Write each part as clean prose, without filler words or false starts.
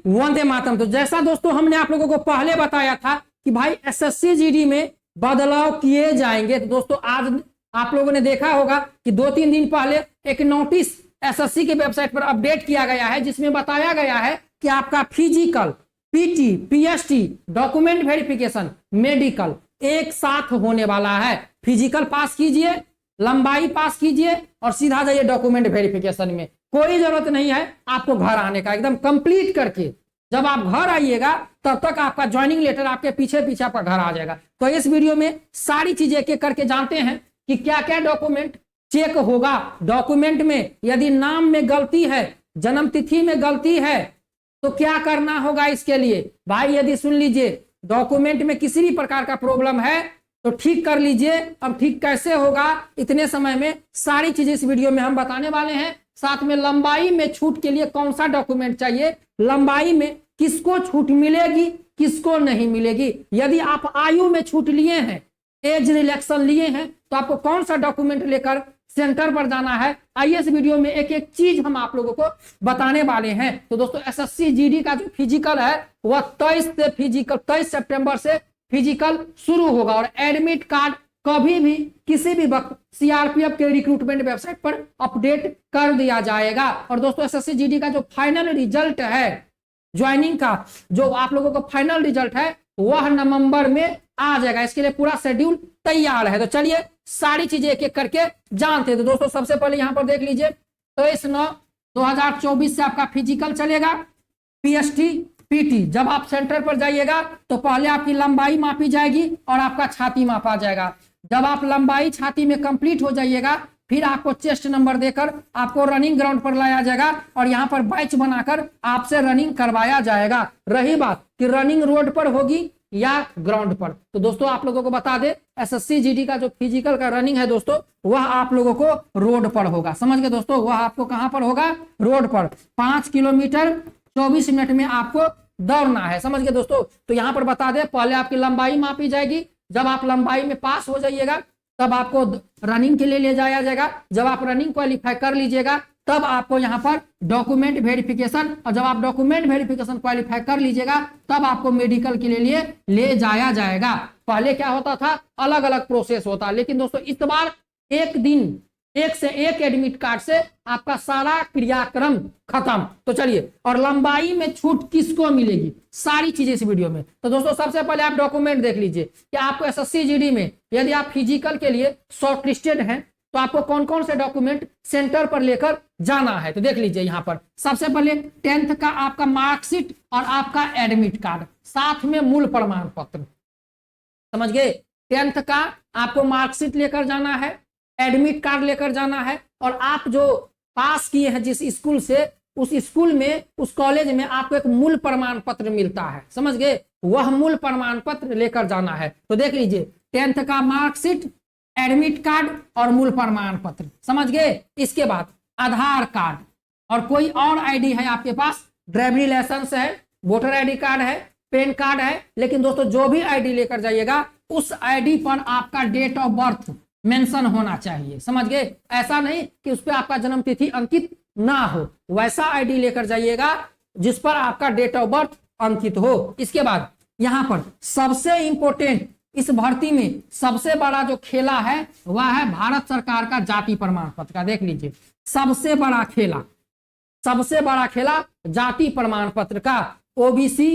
वंदे मातरम। तो जैसा दोस्तों हमने आप लोगों को पहले बताया था कि भाई एसएससी जीडी में बदलाव किए जाएंगे, तो दोस्तों आज आप लोगों ने देखा होगा कि 2-3 दिन पहले एक नोटिस एसएससी के वेबसाइट पर अपडेट किया गया है, जिसमें बताया गया है कि आपका physical, PT, PST, document verification, medical एक साथ होने वाला है। फिजिकल पास कीजिए, लंबाई पास कीजिए और सीधा जाइए डॉक्यूमेंट वेरिफिकेशन में। कोई जरूरत नहीं है आपको घर आने का, एकदम कंप्लीट करके जब आप घर आइएगा तब तक आपका ज्वाइनिंग लेटर आपके पीछे पीछे आपका घर आ जाएगा। तो इस वीडियो में सारी चीजें एक एक करके जानते हैं कि क्या क्या डॉक्यूमेंट चेक होगा। डॉक्यूमेंट में यदि नाम में गलती है, जन्म तिथि में गलती है, तो क्या करना होगा इसके लिए। भाई यदि सुन लीजिए, डॉक्यूमेंट में किसी भी प्रकार का प्रॉब्लम है तो ठीक कर लीजिए। अब ठीक कैसे होगा, इतने समय में सारी चीजें इस वीडियो में हम बताने वाले हैं। साथ में लंबाई में छूट के लिए कौन सा डॉक्यूमेंट चाहिए, लंबाई में किसको छूट मिलेगी, किसको नहीं मिलेगी। यदि आप आयु में छूट लिए हैं, एज रिलैक्शन लिए हैं, तो आपको कौन सा डॉक्यूमेंट लेकर सेंटर पर जाना है। आइए इस वीडियो में एक एक चीज हम आप लोगों को बताने वाले हैं। तो दोस्तों एसएससी जीडी का जो फिजिकल है वह 23 सितंबर से फिजिकल शुरू होगा और एडमिट कार्ड कभी भी किसी भी वक्त सीआरपीएफ के रिक्रूटमेंट वेबसाइट पर अपडेट कर दिया जाएगा। और दोस्तों एसएससी जीडी का जो फाइनल रिजल्ट है, ज्वाइनिंग का जो आप लोगों का फाइनल रिजल्ट है, वह नवंबर में आ जाएगा। इसके लिए पूरा शेड्यूल तैयार है। तो चलिए सारी चीजें एक एक करके जानते हैं। तो दोस्तों सबसे पहले यहां पर देख लीजिए, 23/9/2024 से आपका फिजिकल चलेगा, पीएसटी, पीटी। जब आप सेंटर पर जाइएगा तो पहले आपकी लंबाई मापी जाएगी और आपका छाती मापा जाएगा। जब आप लंबाई छाती में कंप्लीट हो जाइएगा, फिर आपको चेस्ट नंबर देकर आपको रनिंग ग्राउंड पर लाया जाएगा और यहाँ पर बैच बनाकर आपसे रनिंग करवाया जाएगा। रही बात कि रनिंग रोड पर होगी या ग्राउंड पर, तो दोस्तों आप लोगों को बता दे एसएससी जीडी का जो फिजिकल का रनिंग है दोस्तों, वह आप लोगों को रोड पर होगा। समझ गए दोस्तों, वह आपको कहां पर होगा, रोड पर। 5 किलोमीटर 24 मिनट में आपको दौड़ना है। समझ गए दोस्तों। तो यहाँ पर बता दे, पहले आपकी लंबाई मापी जाएगी। जब आप लंबाई में पास हो जाइएगा तब आपको रनिंग के लिए ले जाया जाएगा। जब आप रनिंग क्वालिफाई कर लीजिएगा तब आपको यहाँ पर डॉक्यूमेंट वेरिफिकेशन, और जब आप डॉक्यूमेंट वेरिफिकेशन क्वालिफाई कर लीजिएगा तब आपको मेडिकल के लिए ले जाया जाएगा। पहले क्या होता था, अलग अलग प्रोसेस होता, लेकिन दोस्तों इस बार एक दिन एक से एक एडमिट कार्ड से आपका सारा क्रियाक्रम खत्म। तो चलिए, और लंबाई में छूट किसको मिलेगी, सारी चीजें इस वीडियो में। तो दोस्तों सबसे पहले आप डॉक्यूमेंट देख लीजिए कि आपको एसएससी जीडी में यदि आप फिजिकल के लिए शॉर्ट लिस्टेड हैं तो आपको कौन कौन से डॉक्यूमेंट सेंटर पर लेकर जाना है। तो देख लीजिए यहाँ पर सबसे पहले 10th का आपका मार्कशीट और आपका एडमिट कार्ड, साथ में मूल प्रमाण पत्र। समझ गए, 10th का आपको मार्कशीट लेकर जाना है, एडमिट कार्ड लेकर जाना है, और आप जो पास किए हैं जिस स्कूल से, उस स्कूल में, उस कॉलेज में आपको एक मूल प्रमाण पत्र मिलता है। समझ गए, वह मूल प्रमाण पत्र लेकर जाना है। तो देख लीजिए 10th का मार्कशीट, एडमिट कार्ड और मूल प्रमाण पत्र। समझ गए। इसके बाद आधार कार्ड और कोई और आईडी है आपके पास, ड्राइविंग लाइसेंस है, वोटर आईडी कार्ड है, पैन कार्ड है। लेकिन दोस्तों जो भी आईडी लेकर जाइएगा उस आईडी पर आपका डेट ऑफ बर्थ मेंशन होना चाहिए। समझ गए, ऐसा नहीं कि उस पर आपका जन्म तिथि अंकित ना हो, वैसा आईडी लेकर जाइएगा जिस पर आपका डेट ऑफ बर्थ अंकित हो। इसके बाद यहाँ पर सबसे इंपॉर्टेंट, इस भर्ती में सबसे बड़ा जो खेला है वह है भारत सरकार का जाति प्रमाण पत्र का। देख लीजिए, सबसे बड़ा खेला, सबसे बड़ा खेला जाति प्रमाण पत्र का। ओबीसी,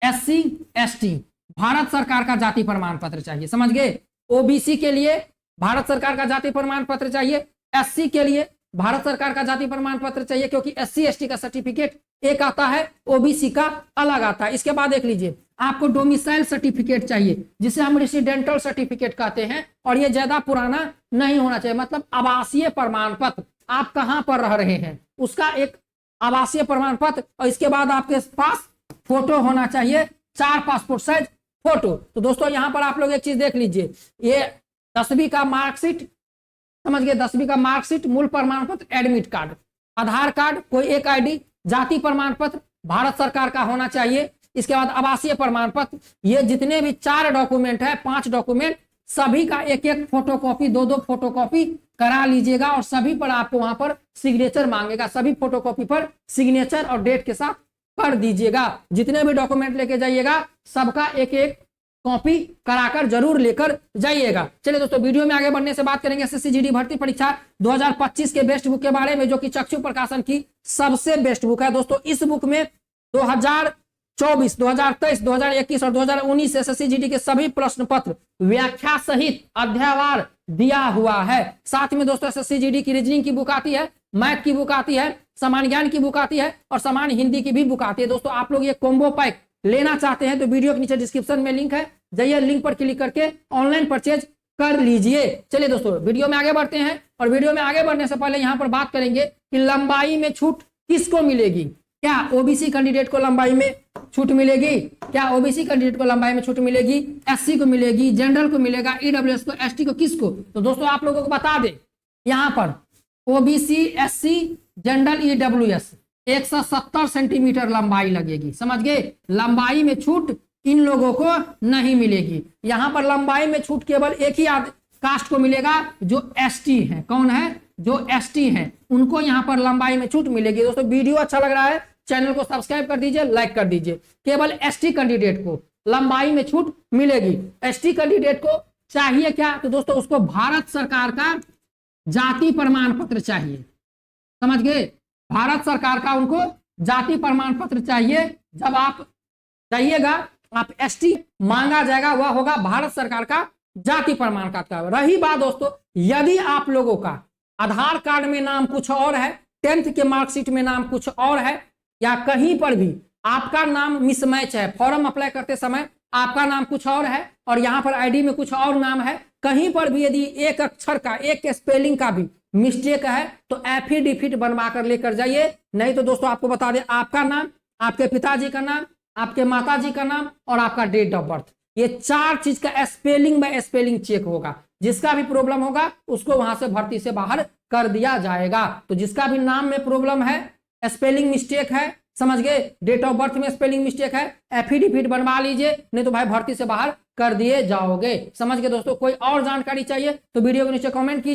एससी, एसटी, भारत सरकार का जाति प्रमाण पत्र चाहिए। समझ गए, ओबीसी के लिए भारत सरकार का जाति प्रमाण पत्र चाहिए, एससी के लिए भारत सरकार का जाति प्रमाण पत्र चाहिए, क्योंकि एससी एसटी का सर्टिफिकेट एक आता है, ओबीसी का अलग आता है। इसके बाद देख लीजिए, आपको डोमिसाइल सर्टिफिकेट चाहिए, जिसे हम रेसिडेंटल सर्टिफिकेट कहते हैं, और ये ज्यादा पुराना नहीं होना चाहिए। मतलब आवासीय प्रमाण पत्र, आप कहां पर रह रहे हैं उसका एक आवासीय प्रमाण पत्र। और इसके बाद आपके पास फोटो होना चाहिए, 4 पासपोर्ट साइज फोटो। तो दोस्तों यहाँ पर आप लोग एक चीज देख लीजिए, ये 10वीं का मार्कशीट, समझ गए, 10वीं का मार्कशीट, मूल प्रमाण पत्र, एडमिट कार्ड, आधार कार्ड, कोई एक आईडी, जाति प्रमाण पत्र भारत सरकार का होना चाहिए। इसके बाद आवासीय प्रमाण पत्र। ये जितने भी 4 डॉक्यूमेंट है, 5 डॉक्यूमेंट, सभी का एक एक फोटोकॉपी, 2-2 फोटोकॉपी करा लीजिएगा, और सभी पर आपको वहां पर सिग्नेचर मांगेगा। सभी फोटोकॉपी पर सिग्नेचर और डेट के साथ कर दीजिएगा। जितने भी डॉक्यूमेंट लेके जाइएगा सबका एक एक कॉपी कराकर जरूर लेकर जाइएगा। चलिए दोस्तों, वीडियो में आगे बढ़ने से बात करेंगे एसएससी जीडी भर्ती परीक्षा 2025 के बेस्ट बुक के बारे में, जो कि चक्षु प्रकाशन की सबसे बेस्ट बुक है। दोस्तों इस बुक में 2024, 2023, 2021 और 2019 एसएससी जीडी के सभी प्रश्न पत्र व्याख्या सहित अध्यायवार दिया हुआ है। साथ में दोस्तों एसएससी जीडी की रीजनिंग की बुक आती है, मैथ की बुक आती है, सामान्य ज्ञान की बुक आती है और सामान्य हिंदी की भी बुक आती है। दोस्तों आप लोग ये कॉम्बो पैक लेना चाहते हैं तो वीडियो के नीचे डिस्क्रिप्शन में लिंक है, जाइए लिंक पर क्लिक करके ऑनलाइन परचेज कर लीजिए। चलिए दोस्तों वीडियो में आगे बढ़ते हैं, और वीडियो में आगे बढ़ने से पहले यहाँ पर बात करेंगे कि लंबाई में छूट किसको मिलेगी। क्या ओबीसी कैंडिडेट को लंबाई में छूट मिलेगी? क्या ओबीसी कैंडिडेट को लंबाई में छूट मिलेगी? एससी को मिलेगी, जनरल को मिलेगा, ईडब्ल्यूएस को, एसटी को, किसको? तो दोस्तों आप लोगों को बता दें, यहाँ पर OBC, SC, general, EWS 170 centimetre लंबाई लगेगी। समझ गए? लंबाई में छूट इन लोगों को नहीं मिलेगी। यहां पर लंबाई में छूट केवल एक ही कास्ट को मिलेगा, जो एसटी है। कौन है? जो एसटी है, उनको यहां पर लंबाई में छूट मिलेगी। दोस्तों वीडियो अच्छा लग रहा है, चैनल को सब्सक्राइब कर दीजिए, लाइक कर दीजिए। केवल एसटी कैंडिडेट को लंबाई में छूट मिलेगी। एसटी कैंडिडेट को चाहिए क्या? तो दोस्तों उसको भारत सरकार का जाति प्रमाण पत्र चाहिए। समझ गए? भारत सरकार का उनको जाति प्रमाण पत्र चाहिए। जब आप जाइएगा, आप एसटी मांगा जाएगा, वह होगा भारत सरकार का जाति प्रमाण पत्र। रही बात दोस्तों, यदि आप लोगों का आधार कार्ड में नाम कुछ और है, 10th के मार्कशीट में नाम कुछ और है, या कहीं पर भी आपका नाम मिसमैच है, फॉर्म अप्लाई करते समय आपका नाम कुछ और है और यहाँ पर आईडी में कुछ और नाम है, कहीं पर भी यदि एक अक्षर का, एक स्पेलिंग का भी मिस्टेक है तो एफिडेविट बनवा कर लेकर जाइए। नहीं तो दोस्तों आपको बता दें, आपका नाम, आपके पिताजी का नाम, आपके माताजी का नाम और आपका डेट ऑफ बर्थ, ये 4 चीज का स्पेलिंग बाय स्पेलिंग चेक होगा। जिसका भी प्रॉब्लम होगा उसको वहां से भर्ती से बाहर कर दिया जाएगा। तो जिसका भी नाम में प्रॉब्लम है, स्पेलिंग मिस्टेक है, समझ गए, डेट ऑफ बर्थ में स्पेलिंग मिस्टेक है, एफिडेविट बनवा लीजिए, नहीं तो भाई भर्ती से बाहर कर दिए जाओगे। समझ गए दोस्तों? कोई और जानकारी चाहिए तो वीडियो के नीचे कमेंट कीजिए।